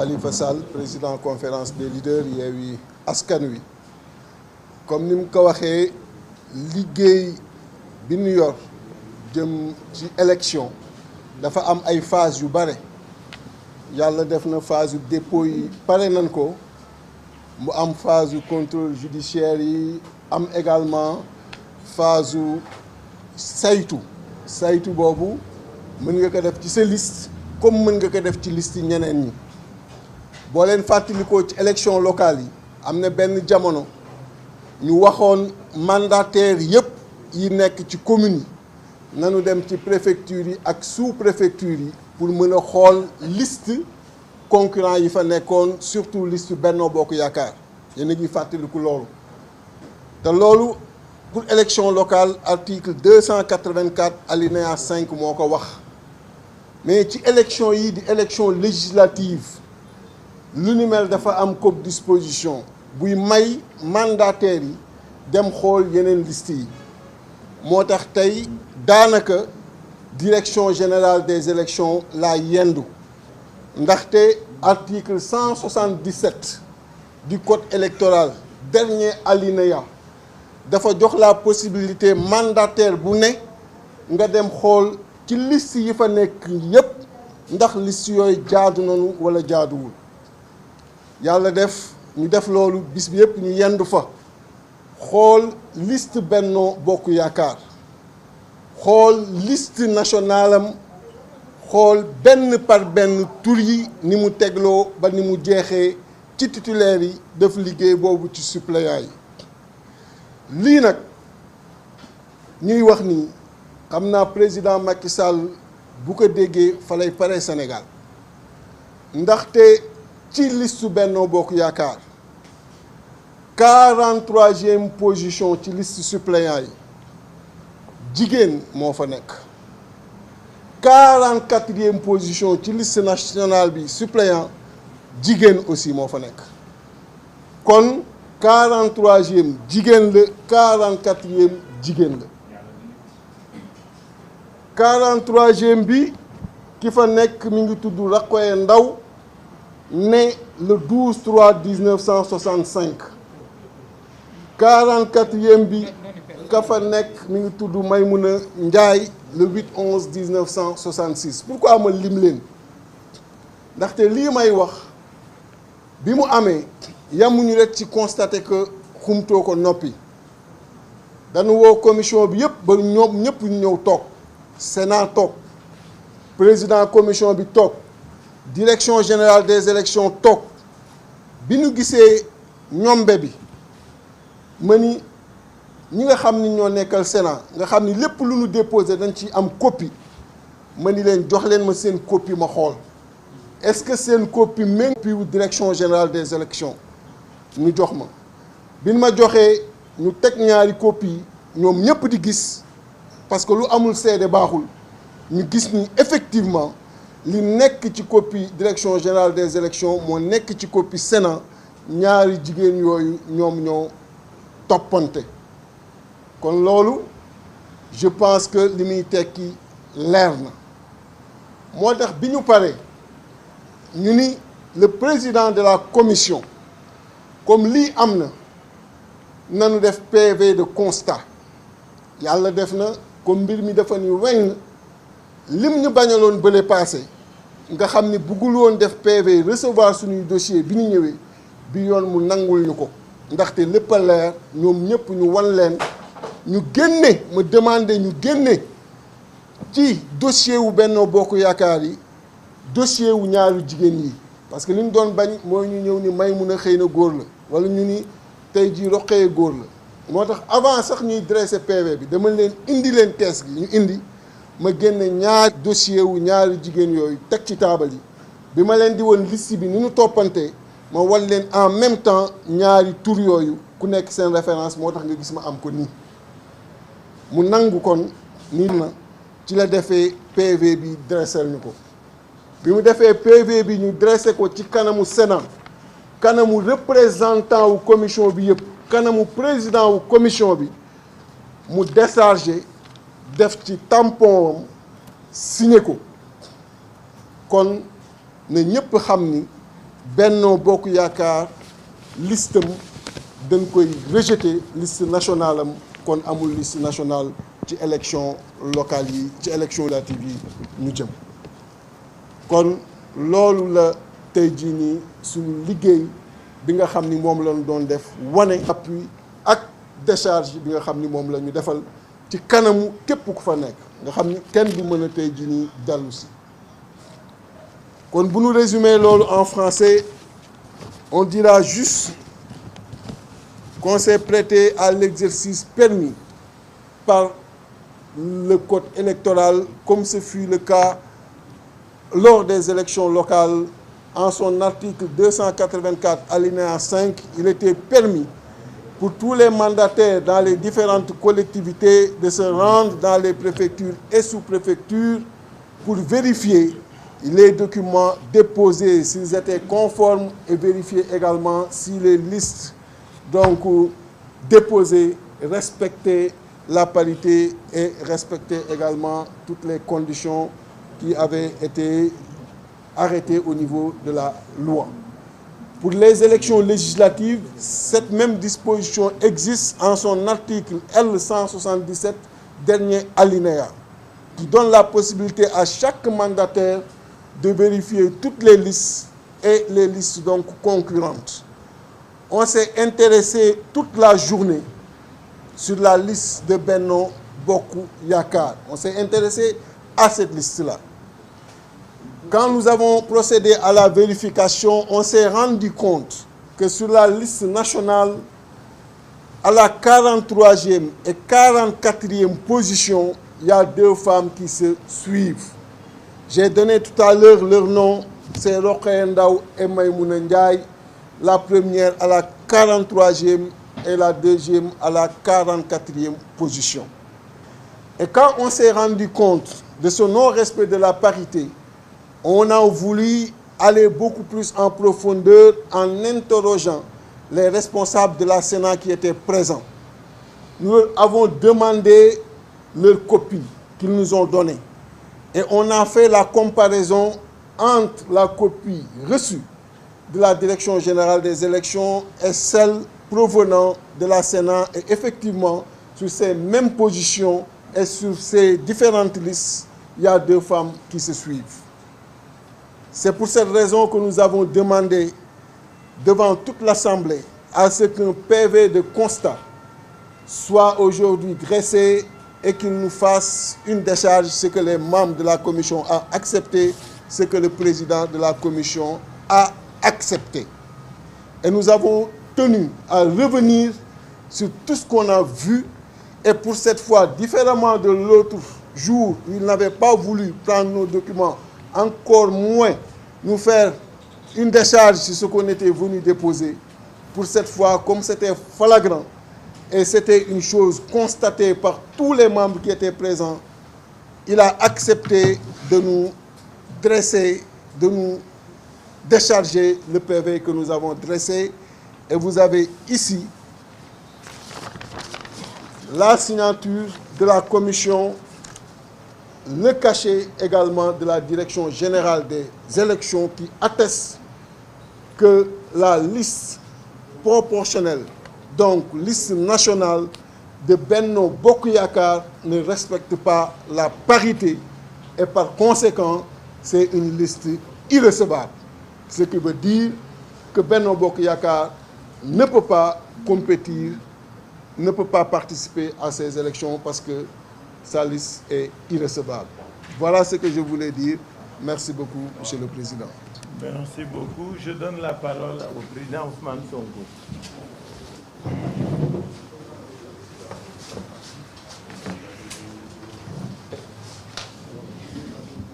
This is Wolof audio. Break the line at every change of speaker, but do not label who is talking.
Khalifa Sall président conférence des leaders Yewwi Askan Wi comme ni mu ko waxee liggéey bi ñu yor jëm ci élection dafa am ay phase yu bare yàlla def na phase yu dépôt yi pare nañ ko mu am phase yu contrôle judiciaire yi am également phase yu saytu boobu mën nga ko def ci sa liste comme mën nga ko def ci liste ñeneen ñi boo leen fàttalikoo ci élection locale yi am na benn jamono ñu waxoon mandataire yëpp yi nekk ci commune yi nanu dem ci préfecture yi ak sous préfecture yi pour mën a xool liste concurrent yi fa nekkoon surtout liste Benno Bokk Yaakaar yéen a ngi fàttaliku loolu te loolu pour élection locale article 284 alinéa 5 moo ko wax mais ci élection yi di élection législative lu ni mel dafa am comme disposition buy may mandataires yi dem xool yeneen liste yi moo tax tey daanaka direction générale des élections laa yendu ndaxte article 177 du code électoral dernier alinéa dafa jox la possibilité mandataire bu ne nga dem xool ci liste yi fa nekk yépp ndax liste yooyu jaadu nañu wala jaaduwul yàlla def ñu def loolu bis bi yépp ñu yendu fa xool liste Benno Bokk Yaakaar xool liste nationale am xool benn par benn tur yi ni mu tegloo ba ni mu jeexee ci titulaire yi def liggéey boobu ci suppléant yi lii nag ñuy wax ni xam naa président Macky Sall bu ko déggee fa lay pare Sénégal ndaxte ci liste Benno Bokk Yaakaar 43e position ci liste suppléant yi jigéen moo fa nekk 44e position ci liste nationale bi suppléant jigéen aussi moo fa nekk kon 43e jigéen la 44e jigéen la 43e bi ki fa nekk mi ngi tudd Rakoye Ndaw né le 12/3/1965 44e bi ka fa nekk mi ngi tudd Maymouna Ndiaye le 8/11/1966 pourquoi ma lim leen ndaxte lii may wax bi mu amee yamuñu rek ci constater que xumtoo ko noppi dañu woo commission bi yëpp ba ñoom ñëpp ñu ñëw toog Sénat toog président commission bi toog direction générale des élections toog bi ñu gisee ñombe bi ma ni ñi nga xam ni ñoo nekkal Sénat nga xam ni lépp lu ñu déposé dañ ci am copie ma ni leen jox leen ma seen copie ma xool est-ce que seen copie même copie wu direction générale des élections ñu jox ma bi ma joxee ñu teg ñaari copie ñoom ñëpp di gis parce que lu amul seede baaxul ñu gis ni effectivement li nekk ci copie direction générale des élections moo nekk ci copie Sénat ñaari jigéen yooyu ñoom ñoo toppante kon loolu je pense que li muy tekki leer na moo tax bi ñu paree ñu ni le président de la commission comme lii am na nanu def PV de constat yàlla def na comme mbir mi dafa ni weñ lim ñu bañaloon bële passé nga xam ni buggul woon def PV recevoir suñuy dossier bi ñu ñëwee bi yoon mu nangul ñu ko ndaxte lépp a leer ñoom ñëpp ñu wan leen ñu génne ma demandé ñu génne ci dossier wu Benno Bokk Yaakaar yi dossier wu ñaaru jigéen yi parce que li ñu doon bañ mooy ñu ñëw ni Maymuna xëy na góor la wala ñu ni tey jii Roqee góor la moo tax avant sax ñuy dressé PV bi dama leen indi leen kees gi ñu indi ma génne ñaari dossier wu ñaari jigéen yooyu teg ci taabal yi bi ma leen di woon liste bi ni ñu toppantee ma wan leen en même temps ñaari tur yooyu ku nekk seen référence moo tax nga gis ma am ko nii mu nangu kon nii na ci la defee PV bi dressé ñu ko bi mu defee PV bi ñu dressé ko ci kanamu Sénat kanamu représentant wu commission bi yëpp kanamu président wu commission bi mu déchargé def ci tampon am signé ko kon ne ñëpp xam ni Benno Bokk Yaakaar listam dañ koy rejeter liste nationale am kon amul liste nationale ci élection locale yi ci élection législative yi ñu jëm kon loolu la tey jii nii suñu liggéey bi nga xam ni moom lañu doon def wane appui ak décharge bi nga xam ni moom la ñu defal ci kanamu képp ku fa nekk nga xam ni kenn du mën a tey jii nii dellu si kon bu ñu résumer loolu en français on dira juste qu'on s'est prêté à l'exercice permis par le code électoral comme ce fut le cas lors des élections locales. En son article 284 alinéa 5, il était permis pour tous les mandataires dans les différentes collectivités de se rendre dans les préfectures et sous-préfectures pour vérifier les documents déposés s'ils étaient conformes et vérifier également si les listes donc déposées respectaient la parité et respectaient également toutes les conditions qui avaient été arrêtées au niveau de la loi. Pour les élections législatives, cette même disposition existe en son article L177, dernier alinéa, qui donne la possibilité à chaque mandataire de vérifier toutes les listes et les listes donc concurrentes. On s'est intéressé toute la journée sur la liste de Benno Bokk Yaakaar. On s'est intéressé à cette liste-là. Quand nous avons procédé à la vérification, on s'est rendu compte que sur la liste nationale, à la 43e et 44e position, il y a deux femmes qui se suivent. J'ai donné tout à l'heure leur nom, c'est Rokhaya Ndaw et Maïmouna Ndiaye, la première à la 43e et la deuxième à la 44e position. Et quand on s'est rendu compte de ce non-respect de la parité, on a voulu aller beaucoup plus en profondeur en interrogeant les responsables de la Sénat qui étaient présents. Nous avons demandé leurs copies qu'ils nous ont données. Et on a fait la comparaison entre la copie reçue de la Direction générale des élections et celle provenant de la Sénat. Et effectivement, sur ces mêmes positions et sur ces différentes listes, il y a deux femmes qui se suivent. C'est pour cette raison que nous avons demandé devant toute l'Assemblée à ce qu'un PV de constat soit aujourd'hui dressé et qu'il nous fasse une décharge, ce que les membres de la commission ont accepté, ce que le président de la commission a accepté. Et nous avons tenu à revenir sur tout ce qu'on a vu et pour cette fois, différemment de l'autre jour où ils n'avaient pas voulu prendre nos documents, encore moins nous faire une décharge sur ce qu'on était venu déposer. Pour cette fois, comme c'était flagrant et c'était une chose constatée par tous les membres qui étaient présents, il a accepté de nous dresser, de nous décharger le PV que nous avons dressé. Et vous avez ici la signature de la commission, le cachet également de la Direction générale des élections qui atteste que la liste proportionnelle, donc liste nationale de Benno Bokk Yaakaar, ne respecte pas la parité et par conséquent, c'est une liste irrecevable. Ce qui veut dire que Benno Bokk Yaakaar ne peut pas compétir, ne peut pas participer à ces élections parce que sa liste est irrecevable. Voilà ce que je voulais dire. Merci beaucoup, Monsieur le Président.
Merci beaucoup. Je donne la parole au président Ousmane Sonko.